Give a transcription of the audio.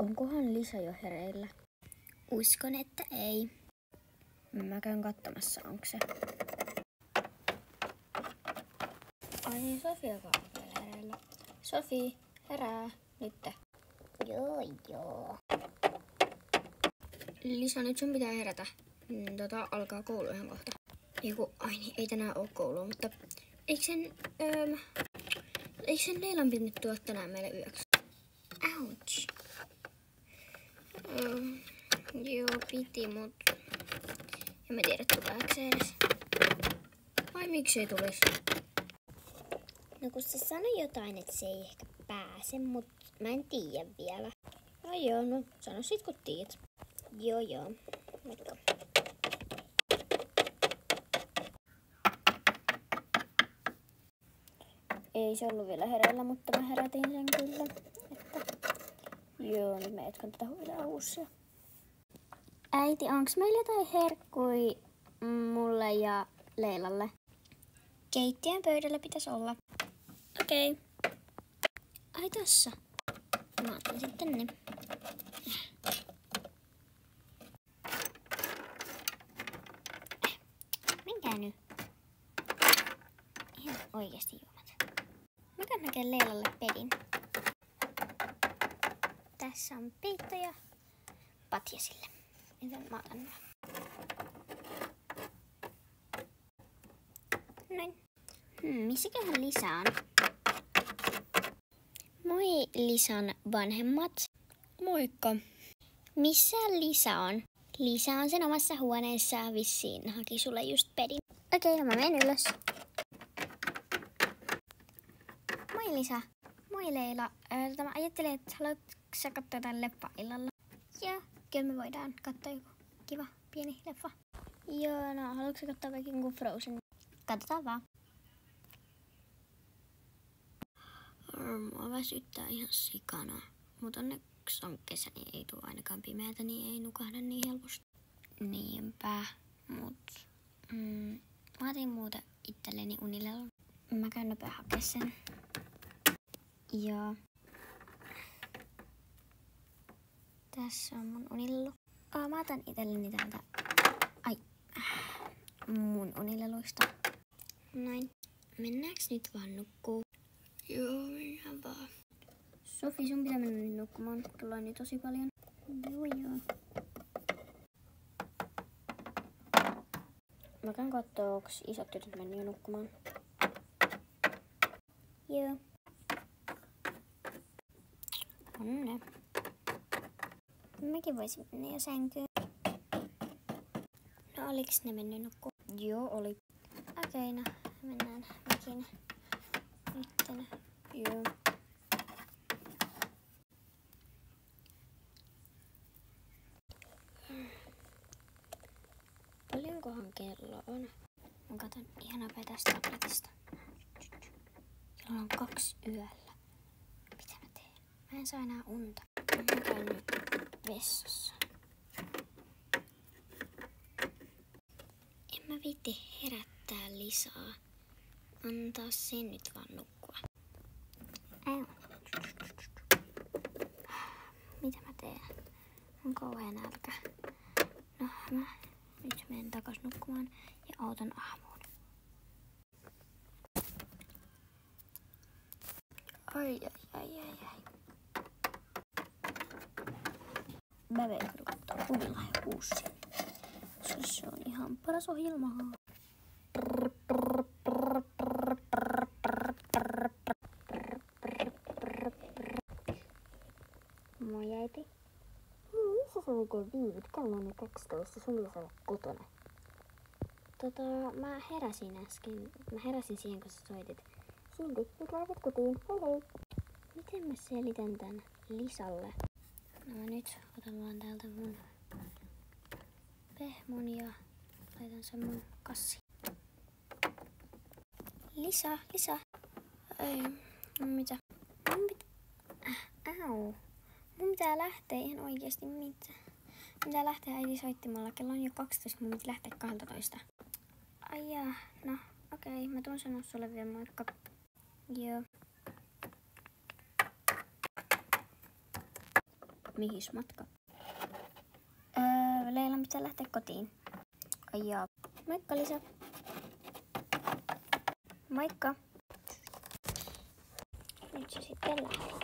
Onkohan Lisa jo hereillä? Uskon, että ei. Mä käyn katsomassa, onko se. Ai niin, Sofiakaan on vielä hereillä. Sofi, herää nyt. Joo. Lisa, nyt sun pitää herätä. Alkaa koulu ihan kohta. Ai niin, ei tänään oo koulua, mutta eikö sen Leilan pitänyt tuoda tänään meille yöksi? Ouch. Joo, piti, mut en mä tiedä tuleeko se edes. Vai miksei tulisi? No kun se sanoi jotain, että se ei ehkä pääse, mut mä en tiedä vielä. Ai joo, no sano sit kun tiedät. Joo, moikka. Ei se ollut vielä hereillä, mutta mä herätin sen kyllä. Joo, nyt mä jatkan tätä huilauussia. Äiti, onks meillä jotain herkkui mulle ja Leilalle? Keittiön pöydällä pitäisi olla. Okei. Ai tossa. Mä otan sitten ne. Menkää nyt. Ihan oikeesti juomat. Mä käyn näkemään Leilalle pedin. Tässä on peitto ja patja sille. Joten mä otan nämä. Noin. Missäköhän Lisa on? Moi Lisan vanhemmat. Moikka. Missä Lisa on? Lisa on sen omassa huoneessaan vissiin. Haki sulle just pedin. Okei, mä menen ylös. Moi Lisa. Moi Leila. Mä ajattelin, että haluatko sä katsoa jotain leppaa illalla? Joo, kyllä me voidaan katsoa joku kiva pieni leffa. Joo, no haluatko sä katsoa vaikka joku Frozen? Katsotaan vaan. Mua väsyttää ihan sikana. Mutta onneksi on kesä, niin ei tule ainakaan pimeätä, niin ei nukahda niin helposti. Niinpä, mut mä otin muuta itselleni unilelun. Mä käyn nopea hakea sen. Ja tässä on mun unilelu. Mä otan itselleni täältä mun unileluista. Näin. Mennäänkö nyt vaan nukkuu? Joo, mennään vaan. Sofi, sun pitää mennä nyt nukkumaan. Kello on niin tosi paljon. Joo. Mä käyn kattoo, onks isot tytöt mennyt jo nukkumaan. Joo. On ne. Mäkin voisin mennä jo sänkyyn. No oliks ne mennyt nukkumaan? Joo, oli. Okei, no mennään mäkin. Nytten. Joo. Paljonkohan kello on? Mä katon ihan nopea tästä tabletista. Kello on 2 yöllä. Mitä mä teen? Mä en saa enää unta. Mä käyn nyt vessassa. En mä viitti herättää Lisaa. Antaa sen nyt vaan nukkua. Mitä mä teen? On kauhea nälkä. No mä nyt menen takas nukkumaan ja autan aamuun. Ai. Mä veikkaan katsoa Unilla ja Kuussi. Se on ihan paras ohjelma. Moi äiti. Missä sä oikein viivit? Kello on 12, sun pitäisi olla kotona. Mä heräsin äsken. Mä heräsin siihen, kun sä soitit. Silti, nyt lähdet kotiin. Hei. Miten mä selitän tän Lisalle? No mä nyt otan vaan täältä mun pehmon ja laitan sen mun kassiin. Lisa. Ei, mitä? Mun pitää lähteä ihan oikeesti mitä? Mun pitää lähteä äiti soittimalla. Kello on jo 12, mun pitää lähteä 12. Ai jaa, no okei, mä tuun sanoa sulle vielä moikka. Joo. Mihis matka? Leila pitää lähteä kotiin. Ai jaa. Moikka Lisa. Moikka. Nyt se sitten lähtee.